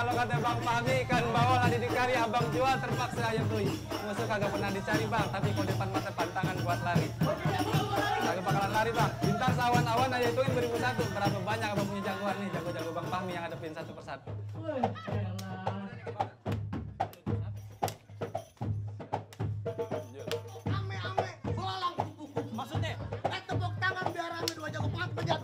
kalau kata Bang Fahmi kan bawal ada dikari abang jual terpaksa aja beli. Musuh kagak pernah dicari bang, tapi kalau depan mata pantangan buat lari. Kagak bakalan lari bang. Bintang sawan-awan aja ituin 1001. Berapa banyak abang punya jagoan nih, jago-jago Bang Fahmi yang hadapin satu persatu. Ame-ame, belalang kuku. Maksudnya? Tepuk tangan biar ame dua jago penjat.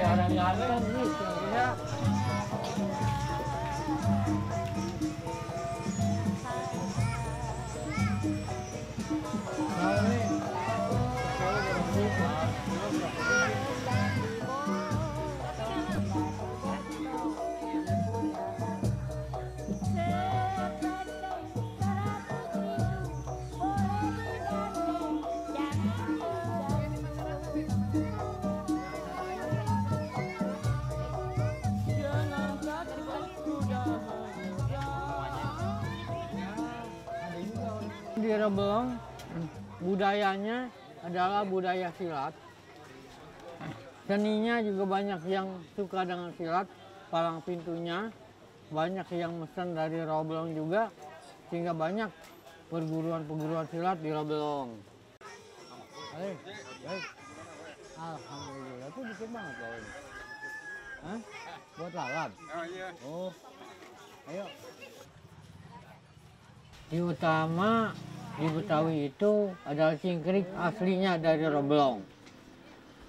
Orang ganteng nih, ya. Di Rebelong budayanya adalah budaya silat. Seninya juga banyak yang suka dengan silat, palang pintunya banyak yang mesen dari Rebelong juga, sehingga banyak perguruan-perguruan silat di Rebelong. Baik. Alhamdulillah, itu dikit banget loh ini. Hah? Buat lalat? Oh iya. Oh, ayo. Di utama di Betawi itu adalah cingkrik aslinya dari Rebelong.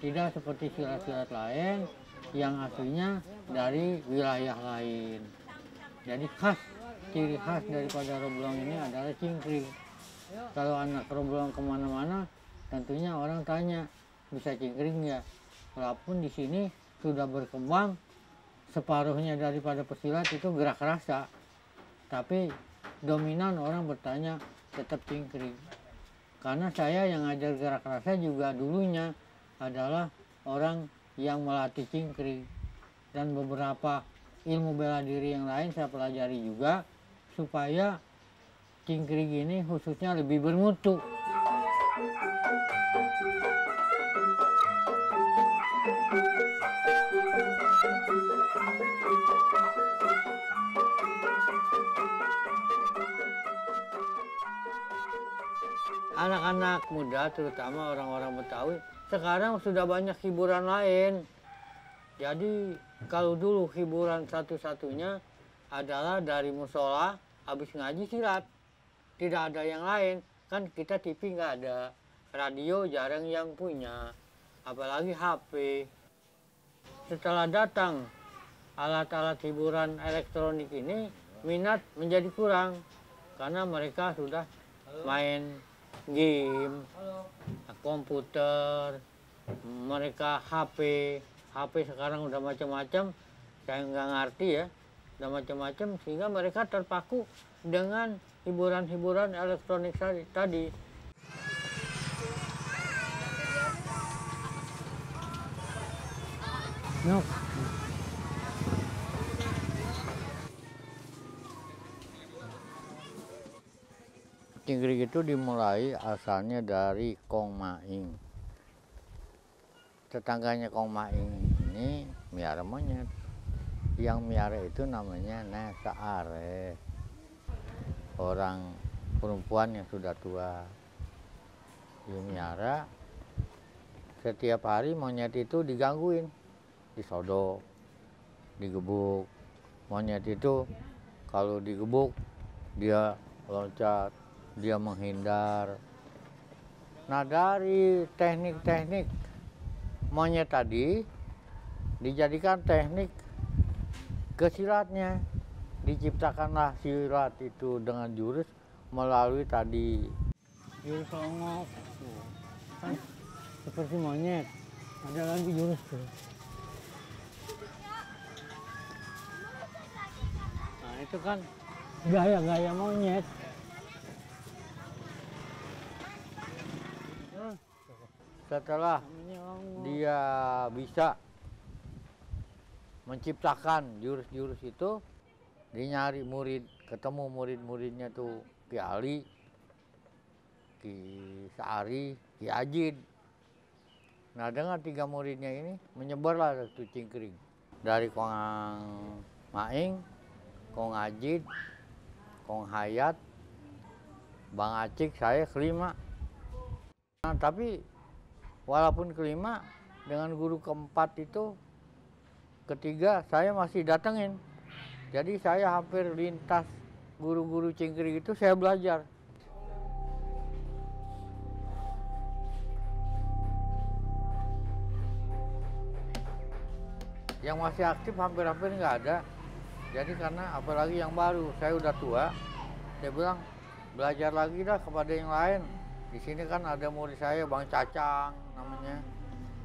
Tidak seperti silat-silat lain yang aslinya dari wilayah lain. Jadi ciri khas daripada Rebelong ini adalah cingkrik. Kalau anak Rebelong kemana-mana, tentunya orang tanya, bisa cingkrik nggak? Walaupun di sini sudah berkembang, separuhnya daripada pesilat itu gerak rasa. Tapi dominan orang bertanya tetap cingkrik. Karena saya yang ngajar gerak rasa juga dulunya adalah orang yang melatih cingkrik. Dan beberapa ilmu bela diri yang lain saya pelajari juga supaya cingkrik ini khususnya lebih bermutu. Anak-anak muda, terutama orang-orang Betawi, sekarang sudah banyak hiburan lain. Jadi kalau dulu hiburan satu-satunya adalah dari musola, habis ngaji silat. Tidak ada yang lain. Kan kita TV nggak ada, radio jarang yang punya, apalagi HP. Setelah datang alat-alat hiburan elektronik ini, minat menjadi kurang. Karena mereka sudah main game, komputer, mereka HP sekarang udah macam-macam, saya nggak ngerti ya, udah macam-macam sehingga mereka terpaku dengan hiburan-hiburan elektronik tadi. Nuk. cingkrik itu dimulai asalnya dari Kong Maing. Tetangganya Kong Maing ini miara monyet. Yang miara itu namanya Nesa Are, orang perempuan yang sudah tua. Dia miara, setiap hari monyet itu digangguin, disodok, digebuk. Monyet itu kalau digebuk dia loncat, dia menghindar. Nah, dari teknik-teknik monyet tadi dijadikan teknik ke silatnya. Diciptakanlah silat itu dengan jurus melalui tadi jurus longok, kan seperti monyet. Ada lagi jurus tuh. Nah, itu kan gaya-gaya monyet. Setelah dia bisa menciptakan jurus-jurus itu, dia nyari murid, ketemu murid-muridnya tuh Ki Ali, Ki Saari, Ki Ajin. Nah, dengan 3 muridnya ini menyebarlah itu cingkring. Dari Kong Maing, Kong Ajin, Kong Hayat, Bang Acik, saya kelima. Nah, tapi walaupun kelima, dengan guru keempat itu, ketiga saya masih datengin. Jadi saya hampir lintas guru-guru cingkring itu saya belajar. Yang masih aktif hampir-hampir nggak ada. Jadi karena apalagi yang baru, saya udah tua, saya bilang belajar lagi dah kepada yang lain. Di sini kan ada murid saya, Bang Cacang namanya.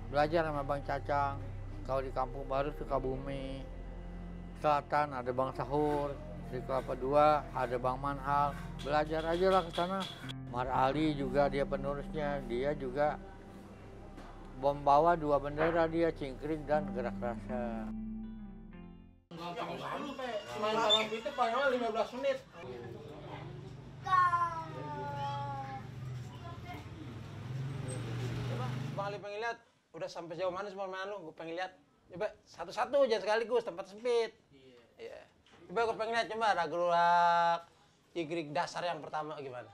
Belajar sama Bang Cacang. Kalau di Kampung Baru, Sukabumi Selatan ada Bang Sahur. Di Kelapa Dua ada Bang Manhal. Belajar aja lah ke sana. Mar Ali juga dia penerusnya. Dia juga membawa 2 bendera dia, cingkring dan gerak rasa. Main malam itu paling 15 menit. Bang Ali pengen lihat udah sampai jauh mana semua main lu, gue pengen lihat. Coba satu-satu jangan sekaligus, tempat sempit. Iya. Coba gue pengen lihat coba gerak cingkring dasar yang pertama gimana?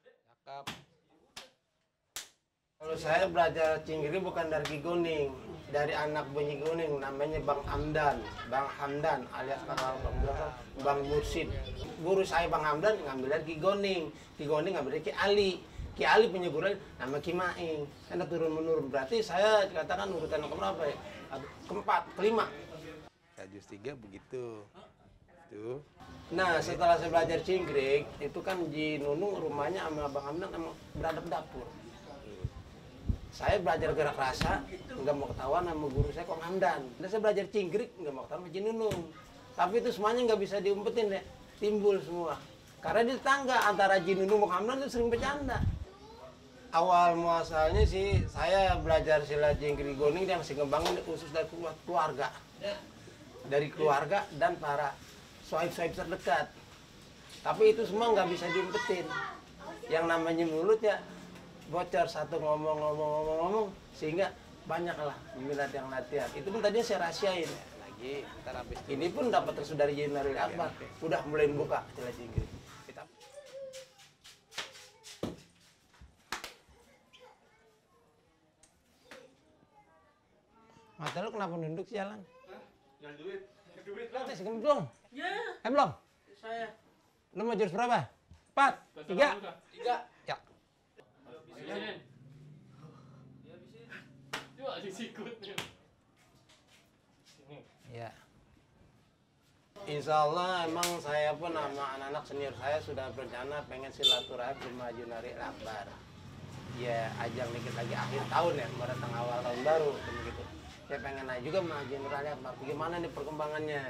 Cakep. Kalau saya belajar cingkring bukan dari Ki Goning, dari anak bunyi Goning, namanya Bang Hamdan. Bang Hamdan alias kakak Bang Mursid. Guru saya Bang Hamdan ngambil dari Ki Goning. Ki Goning ngambil dari Ki Ali. Ki Ali punya guru nama Ki Maing. Karena turun-menurun, berarti saya dikatakan urutan keberapa ya? Keempat, kelima. Ya, jus 3 begitu. Tuh. Nah, setelah saya belajar cingkring, itu kan di Nunung rumahnya sama Bang Hamdan sama beradab dapur. Saya belajar gerak rasa, nggak mau ketahuan sama guru saya Kong Hamdan. Dan saya belajar cingkrik, nggak mau ketahuan sama Jin Nunung. Tapi itu semuanya nggak bisa diumpetin deh, timbul semua. Karena di tetangga antara Jin Nunung Kong Hamdan itu sering bercanda. Awal muasalnya sih, saya belajar silat cingkrik goning yang masih ngembangin khusus dari keluarga. Dari keluarga dan para sohib-sohib terdekat. Tapi itu semua nggak bisa diumpetin. Yang namanya mulut ya, bocor satu ngomong sehingga banyaklah minat yang latihan. Itu pun tadinya saya rahasiain. Lagi ntar habis Ini pun dapat restu dari Jenderal Akbar. Udah mulai buka silat cingkrik. Kita Mata lu kenapa nunduk sih jalan? Jangan duit. Duit Lu tes gemblong. Ya, Belum? saya. Lu mau jurus berapa? 4, 3. 3. Ya. Habisin. Coba disikut. Ya. Insya Allah emang saya pun sama anak-anak senior saya sudah berencana pengen silaturahmi ke rumah Junari Akbar. Ya, ajang dikit lagi akhir tahun ya, mau datang awal tahun baru begitu. Saya pengen nanya juga sama Junari Akbar, bagaimana nih perkembangannya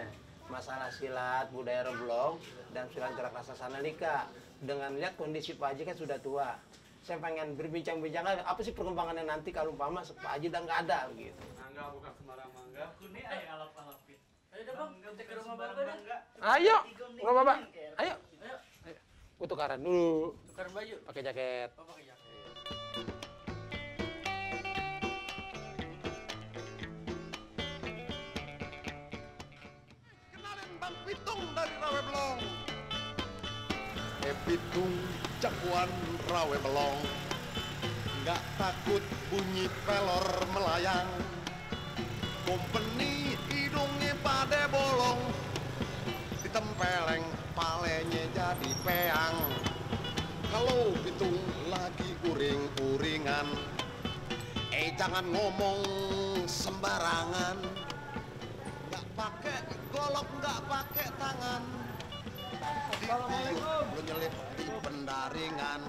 masalah silat budaya Reblong dan silat gerak rasa Sanalika. Dengan lihat kondisi Pak Haji kan sudah tua. Saya pengen berbincang-bincang lagi, apa sih perkembangannya nanti kalau umpama Pak Haji udah nggak ada begitu. Mangga bukan sembarang mangga. Kuning aja alap-alapin. Ayo, nggak apa-apa. Ayo. Ayo. Tukaran dulu. Tukaran baju. Pakai jaket. Oh, pakai jaket. Kenalin Bang Pitung dari Rawe Belong. Pitung jagoan Rawe Belong. Nggak takut bunyi pelor melayang. Kompeni hidungnya pada bolong. Ditempeleng palenya jadi peang. Kalau Pitung lagi uring-uringan, jangan ngomong sembarangan. Nggak pakai golok, nggak pakai tangan. Assalamualaikum. Lu nyelip di pendaringan.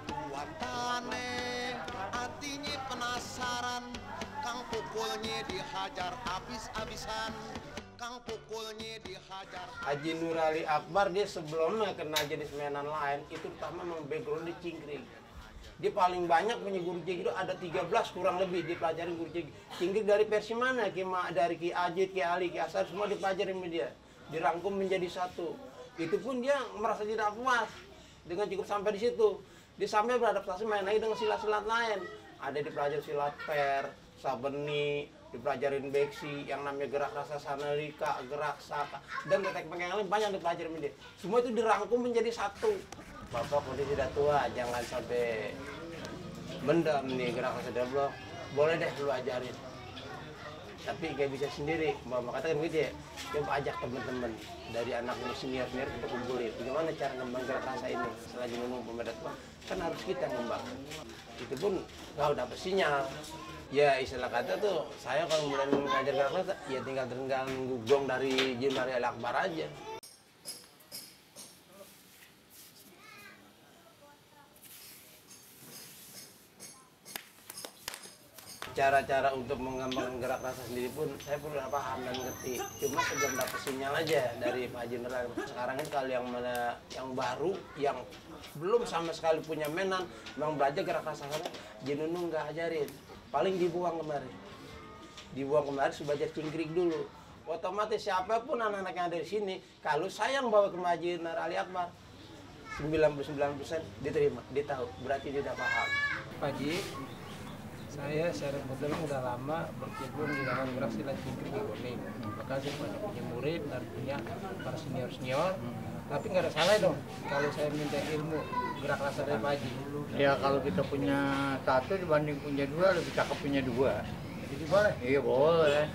Tuantane hatinya penasaran. Kang pukulnya dihajar habis-habisan. Kang pukulnya dihajar. Haji Nur Ali Akbar dia sebelumnya kena jenis mainan lain itu pertama memang background di cingkring. Dia paling banyak punya guru cingkring itu ada 13 kurang lebih dipelajari guru cingkring. Cingkring dari versi mana? Dari Ki Ajit, Ki Ali, Ki Asar semua dipelajari sama dia. Dirangkum menjadi satu. Itu pun dia merasa tidak puas dengan cukup sampai di situ. Dia sampai beradaptasi main lagi dengan silat-silat lain. Ada dipelajari silat per, sabeni, dipelajarin beksi, yang namanya gerak rasa sanalika, gerak saka, dan teknik yang lain banyak dipelajari sama dia. Semua itu dirangkum menjadi satu. Bapak udah tidak tua, jangan sampai bendam nih gerak rasa deblok. Boleh deh lu ajarin. Tapi kayak bisa sendiri, Bapak katakan gitu ya. Coba ajak teman-teman dari anak senior untuk kumpulin. Bagaimana cara ngembang gerak rasa ini? Selagi nunggu pemerintah tua, kan harus kita ngembang. Itu pun nggak dapat sinyal. Ya istilah kata tuh, saya kalau mulai mengajar gerak rasa, ya tinggal nunggu gong dari Jin Ali Akbar aja. Cara-cara untuk mengembangkan gerak rasa sendiri pun saya pun udah paham dan ngerti. Cuma sebelum dapat sinyal aja dari Pak Jenderal. Sekarang ini kalau yang baru, yang belum sama sekali punya mainan, memang belajar gerak rasa karena Jinunu nggak ajarin. Paling dibuang kemarin. Dibuang kemarin supaya belajar cingkrik dulu. Otomatis siapapun anak-anak yang ada di sini, kalau saya yang bawa ke Haji Nur Ali Akbar, 99% diterima, dia tahu, berarti dia udah paham. Pak Ji, saya secara kebetulan udah lama berkecimpung di dalam gerak silat cingkrik di Kuning. Maka saya banyak punya murid dan punya para senior-senior. Tapi nggak ada salah dong kalau saya minta ilmu gerak rasa dari Pak Ji. Ya kalau kita punya satu dibanding punya dua, lebih cakep punya dua. Jadi boleh? Iya boleh.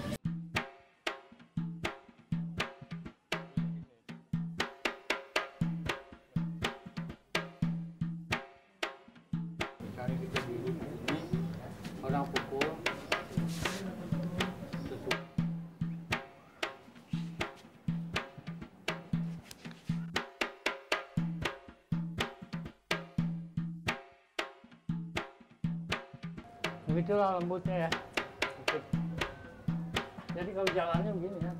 Kali kita dulu Orang pukul. Begitulah lembutnya ya. Jadi kalau jalannya begini ya.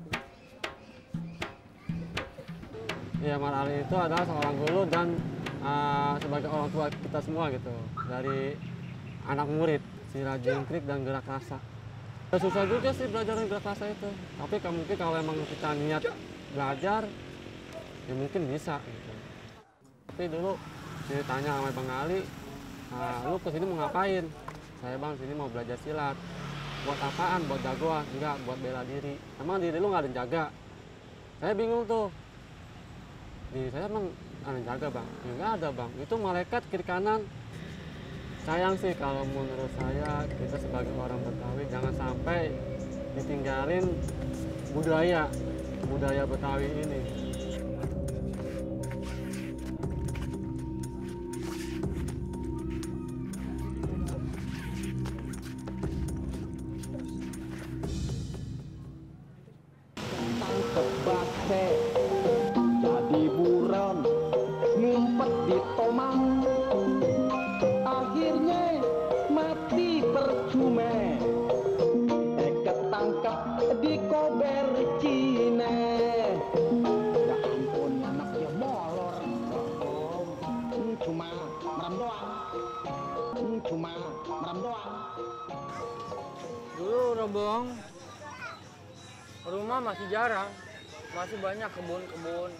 Ya, Mar Ali itu adalah seorang guru dan sebagai orang tua kita semua gitu. Dari anak murid, silat jingkrik dan gerak rasa. Ya, susah juga sih belajar gerak rasa itu. Tapi mungkin kalau emang kita niat belajar, ya mungkin bisa gitu. Tapi dulu ditanya sama Bang Ali, lu kesini mau ngapain? Saya bang sini mau belajar silat. Buat apaan? Buat jagoan? Enggak, buat bela diri. Emang diri lu nggak ada yang jaga? Saya bingung tuh. Diri saya emang ada yang jaga bang? Ya nggak ada bang. Itu malaikat kiri kanan. Sayang sih kalau menurut saya kita sebagai orang Betawi jangan sampai ditinggalin budaya Betawi ini. Jadi buron ngumpet di tomang, akhirnya mati percuma. Ketangkep di kober Cina. Ya ampun, anaknya molor. Cuma merem doang. Dulu Rombong rumah masih jarang, masih banyak kebun-kebun.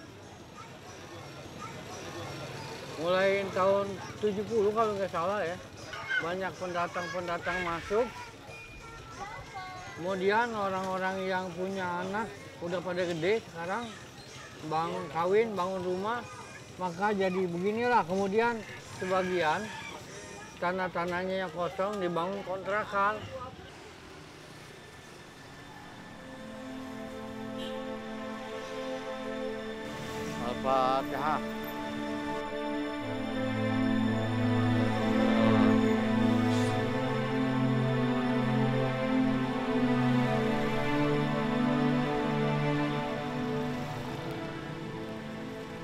Mulai tahun 70 kalau nggak salah ya, banyak pendatang-pendatang masuk. Kemudian orang-orang yang punya anak udah pada gede sekarang, bangun kawin, bangun rumah, maka jadi beginilah. Kemudian sebagian tanah-tanahnya yang kosong dibangun kontrakan. Al-Fatihah.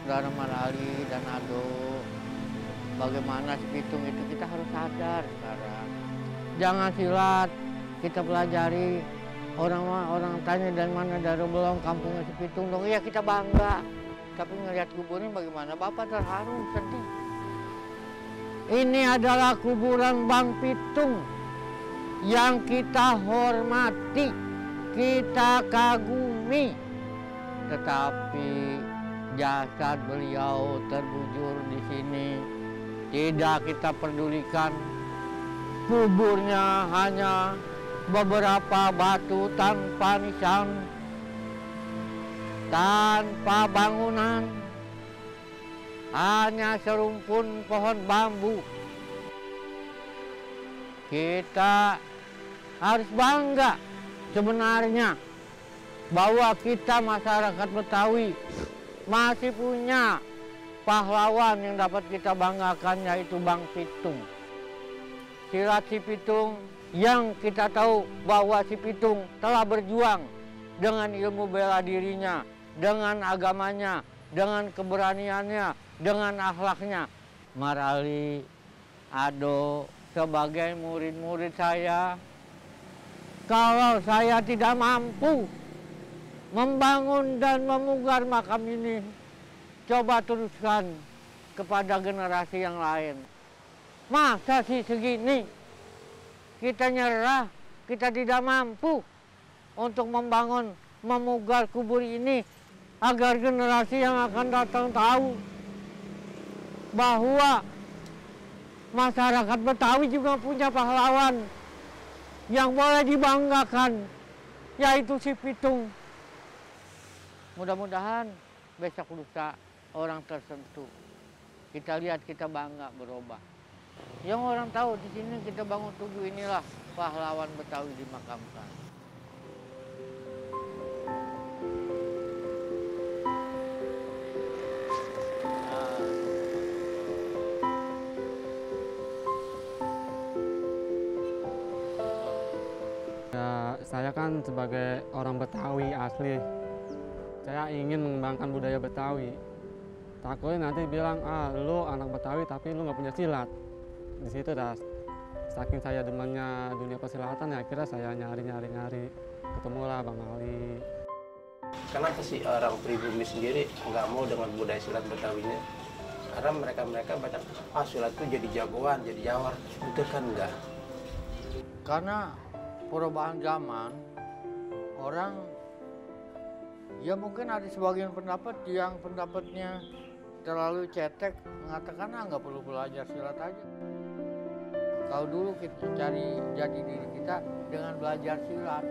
Saudara Marali dan Ado, bagaimana si pitung itu kita harus sadar sekarang. Jangan silat, kita pelajari. Orang tanya dari mana, dari Belong, kampungnya si pitung dong. Iya kita bangga, tapi ngelihat kuburnya bagaimana, Bapak terharu, sedih. Ini adalah kuburan Bang Pitung yang kita hormati, kita kagumi. Tetapi jasad beliau terbujur di sini. Tidak kita pedulikan. Kuburnya hanya beberapa batu tanpa nisan, tanpa bangunan, hanya serumpun pohon bambu. Kita harus bangga sebenarnya bahwa kita masyarakat Betawi masih punya pahlawan yang dapat kita banggakan, yaitu Bang Pitung. Silat si Pitung yang kita tahu bahwa si Pitung telah berjuang dengan ilmu bela dirinya, dengan agamanya, dengan keberaniannya, dengan akhlaknya. Marali, Ado, sebagai murid-murid saya, kalau saya tidak mampu membangun dan memugar makam ini, coba teruskan kepada generasi yang lain. Masa sih segini kita nyerah, kita tidak mampu untuk membangun, memugar kubur ini, agar generasi yang akan datang tahu bahwa masyarakat Betawi juga punya pahlawan yang boleh dibanggakan, yaitu si Pitung. Mudah-mudahan besok lusa orang tersentuh. Kita lihat, kita bangga, berubah. Yang orang tahu di sini kita bangun tugu, inilah pahlawan Betawi dimakamkan. Ya, saya kan sebagai orang Betawi asli, saya ingin mengembangkan budaya Betawi. Takutnya nanti bilang, lu anak Betawi tapi lu nggak punya silat. Di situ dah, saking saya demennya dunia persilatan, ya akhirnya saya nyari, ketemulah Bang Ali. Kenapa sih orang pribumi sendiri nggak mau dengan budaya silat Betawinya? Karena mereka banyak, silat itu jadi jagoan, jadi jawar. Itu kan enggak. Karena perubahan zaman, orang, ya mungkin ada sebagian pendapat yang pendapatnya terlalu cetek, mengatakan nggak perlu belajar silat aja. Kalau dulu kita cari jati diri kita dengan belajar silat.